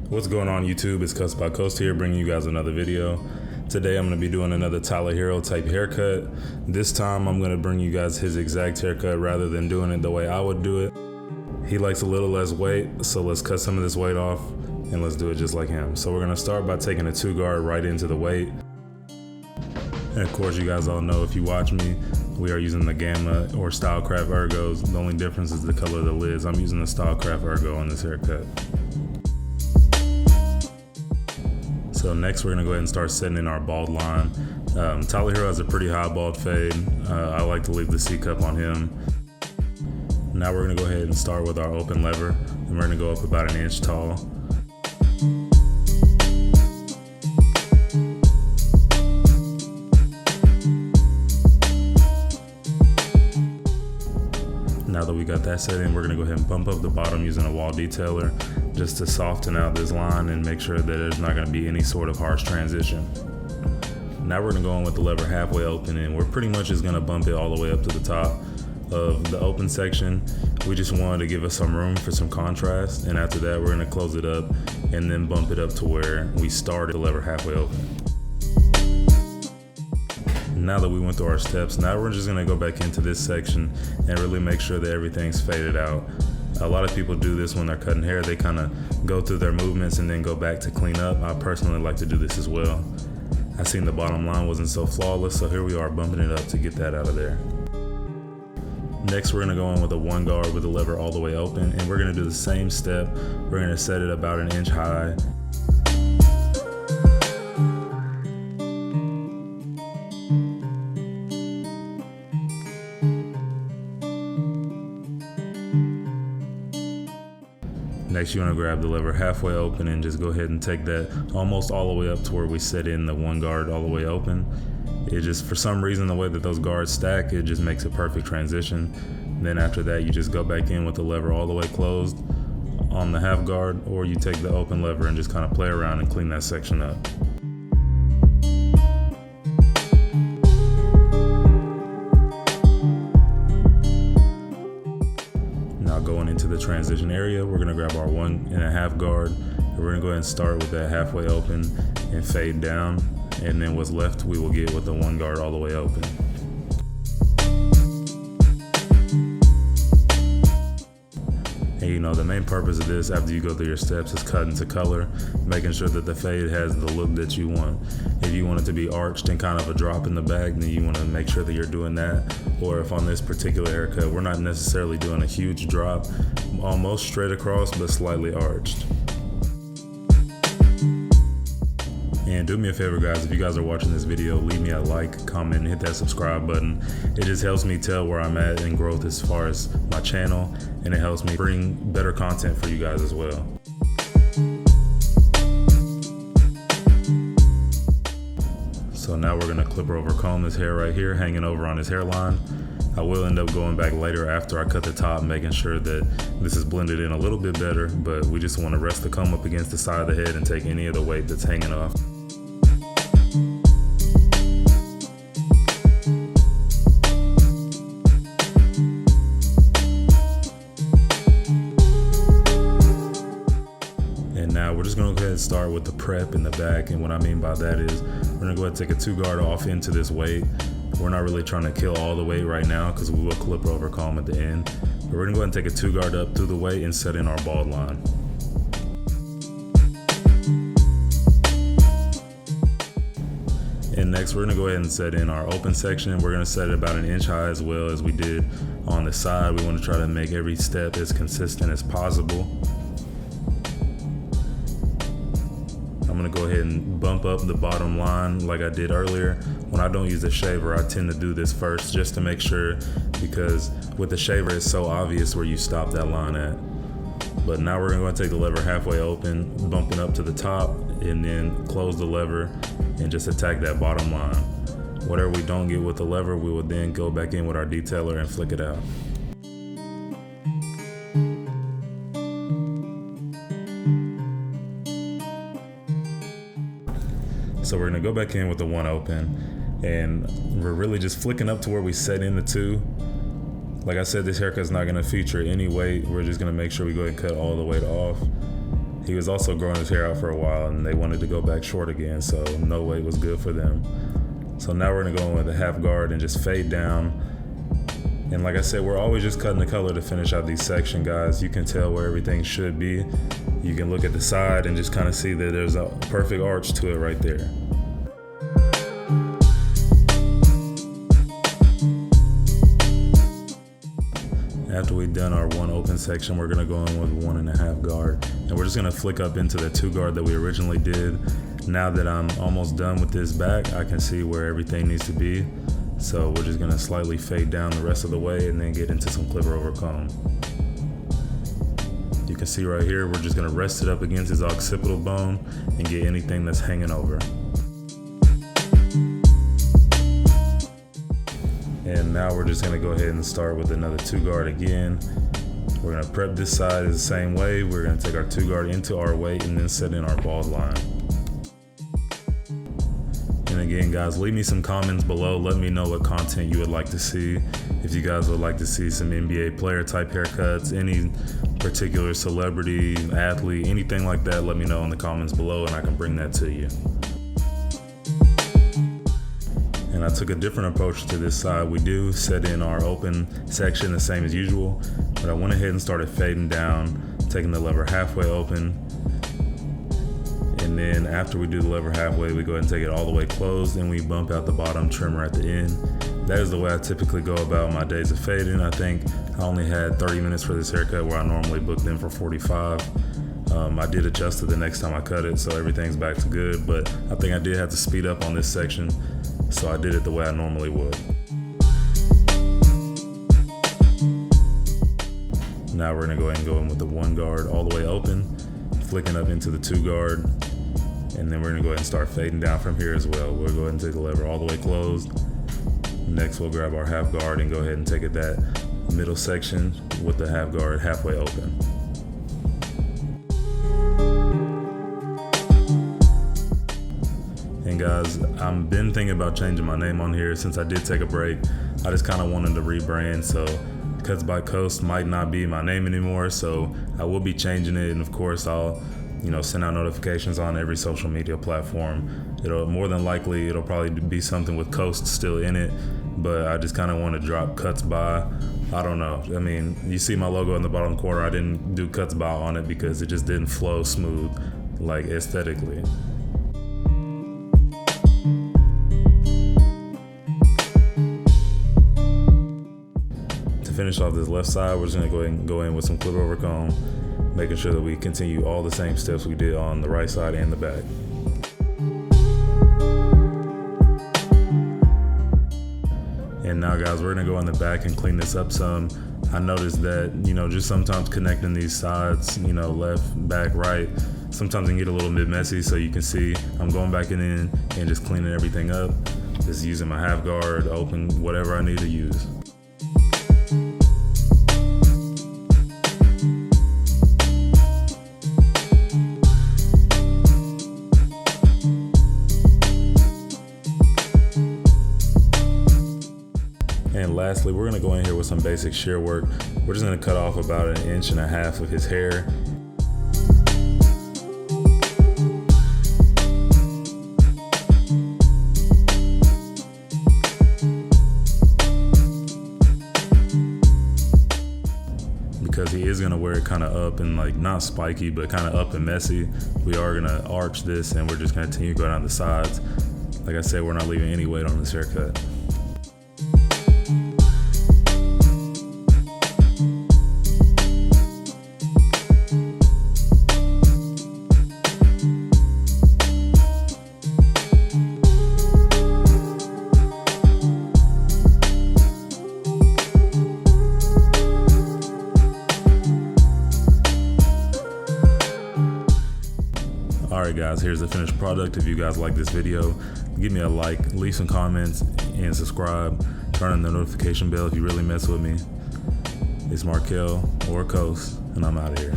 What's going on YouTube? It's CutsbyCoast here, bringing you guys another video. Today I'm going to be doing another Tyler Herro type haircut. This time I'm going to bring you guys his exact haircut rather than doing it the way I would do it. He likes a little less weight, so let's cut some of this weight off and let's do it just like him. So we're going to start by taking a 2-guard right into the weight. And of course, you guys all know, if you watch me, we are using the Gamma or Stylecraft Ergos. The only difference is the color of the lids. I'm using the Stylecraft Ergo on this haircut. So next we're gonna go ahead and start setting in our bald line. Tyler Herro has a pretty high bald fade. I like to leave the C-cup on him. Now we're gonna go ahead and start with our open lever, and we're gonna go up about 1 inch tall. Now that we got that set in, we're gonna go ahead and bump up the bottom using a wall detailer just to soften out this line and make sure that there's not gonna be any sort of harsh transition. Now we're gonna go in with the lever halfway open, and we're pretty much just gonna bump it all the way up to the top of the open section. We just wanted to give us some room for some contrast, and after that we're gonna close it up and then bump it up to where we started the lever halfway open. Now that we went through our steps, now we're just gonna go back into this section and really make sure that everything's faded out. A lot of people do this when they're cutting hair. They kind of go through their movements and then go back to clean up. I personally like to do this as well. I seen the bottom line wasn't so flawless, so here we are bumping it up to get that out of there. Next, we're gonna go in with a 1-guard with the lever all the way open, and we're gonna do the same step. We're gonna set it about 1 inch high. Next, you want to grab the lever halfway open and just go ahead and take that almost all the way up to where we set in the 1-guard all the way open. It just, for some reason, the way that those guards stack, it just makes a perfect transition. And then after that, you just go back in with the lever all the way closed on the half guard, or you take the open lever and just kind of play around and clean that section up. Going into the transition area, we're gonna grab our 1.5 guard, and we're gonna go ahead and start with that halfway open and fade down, and then what's left we will get with the 1-guard all the way open. And you know, the main purpose of this after you go through your steps is cutting to color, making sure that the fade has the look that you want. If you want it to be arched and kind of a drop in the back, then you want to make sure that you're doing that. Or if on this particular haircut, we're not necessarily doing a huge drop, almost straight across, but slightly arched. And do me a favor, guys, if you guys are watching this video, leave me a like, comment, and hit that subscribe button. It just helps me tell where I'm at in growth as far as my channel, and it helps me bring better content for you guys as well. So now we're gonna clipper over comb this hair right here, hanging over on his hairline. I will end up going back later after I cut the top, making sure that this is blended in a little bit better, but we just wanna rest the comb up against the side of the head and take any of the weight that's hanging off. Now we're just gonna go ahead and start with the prep in the back, and what I mean by that is we're gonna go ahead and take a 2-guard off into this weight. We're not really trying to kill all the weight right now because we will clip over comb at the end, but we're gonna go ahead and take a 2-guard up through the weight and set in our bald line. And next we're gonna go ahead and set in our open section. We're gonna set it about 1 inch high as well as we did on the side. We want to try to make every step as consistent as possible. I'm gonna go ahead and bump up the bottom line like I did earlier. When I don't use a shaver, I tend to do this first just to make sure, because with the shaver it's so obvious where you stop that line at. But now we're gonna take the lever halfway open, bumping up to the top, and then close the lever and just attack that bottom line. Whatever we don't get with the lever, we will then go back in with our detailer and flick it out. So we're gonna go back in with the 1 open, and we're really just flicking up to where we set in the 2. Like I said, this haircut's not gonna feature any weight. We're just gonna make sure we go ahead and cut all the weight off. He was also growing his hair out for a while, and they wanted to go back short again, so no weight was good for them. So now we're gonna go in with a half guard and just fade down. And like I said, we're always just cutting the color to finish out these sections, guys. You can tell where everything should be. You can look at the side and just kind of see that there's a perfect arch to it right there. After we've done our one open section, we're gonna go in with 1.5 guard. And we're just gonna flick up into the 2 guard that we originally did. Now that I'm almost done with this back, I can see where everything needs to be. So we're just gonna slightly fade down the rest of the way and then get into some clipper over comb. You can see right here, we're just gonna rest it up against his occipital bone and get anything that's hanging over. And now we're just gonna go ahead and start with another 2 guard again. We're gonna prep this side the same way. We're gonna take our 2 guard into our weight and then set in our bald line. And again, guys, leave me some comments below. Let me know what content you would like to see. If you guys would like to see some NBA player type haircuts, any particular celebrity, athlete, anything like that, let me know in the comments below and I can bring that to you. And I took a different approach to this side. We do set in our open section the same as usual, but I went ahead and started fading down, taking the lever halfway open. And then after we do the lever halfway, we go ahead and take it all the way closed and we bump out the bottom trimmer at the end. That is the way I typically go about my days of fading. I think I only had 30 minutes for this haircut where I normally booked in for 45. I did adjust it the next time I cut it, so everything's back to good, but I think I did have to speed up on this section, so I did it the way I normally would. Now we're gonna go ahead and go in with the 1 guard all the way open, flicking up into the 2 guard, and then we're gonna go ahead and start fading down from here as well. We'll go ahead and take the lever all the way closed. Next, we'll grab our half guard and go ahead and take it that middle section with the half guard halfway open. And guys, I've been thinking about changing my name on here since I did take a break. I just kind of wanted to rebrand, so CutsbyCoast might not be my name anymore, so I will be changing it, and of course I'll send out notifications on every social media platform. More than likely it'll probably be something with Coast still in it, but I just kind of want to drop Cuts By. I don't know. I mean, you see my logo in the bottom corner. I didn't do Cuts By on it because it just didn't flow smooth, like aesthetically. To finish off this left side, we're just gonna go ahead and go in with some clipper over comb, making sure that we continue all the same steps we did on the right side and the back. And now, guys, we're gonna go in the back and clean this up some. I noticed that, just sometimes connecting these sides, left, back, right, sometimes it can get a little bit messy. So you can see I'm going back in and just cleaning everything up, just using my half guard, open, whatever I need to use. And lastly, we're gonna go in here with some basic shear work. We're just gonna cut off about 1.5 inches of his hair. Because he is gonna wear it kind of up and not spiky, but kind of up and messy. We are gonna arch this and we're just gonna continue to go down the sides. Like I said, we're not leaving any weight on this haircut. Alright guys, here's the finished product. If you guys like this video, give me a like, leave some comments, and subscribe. Turn on the notification bell if you really mess with me. It's Markel or Coast, and I'm out of here.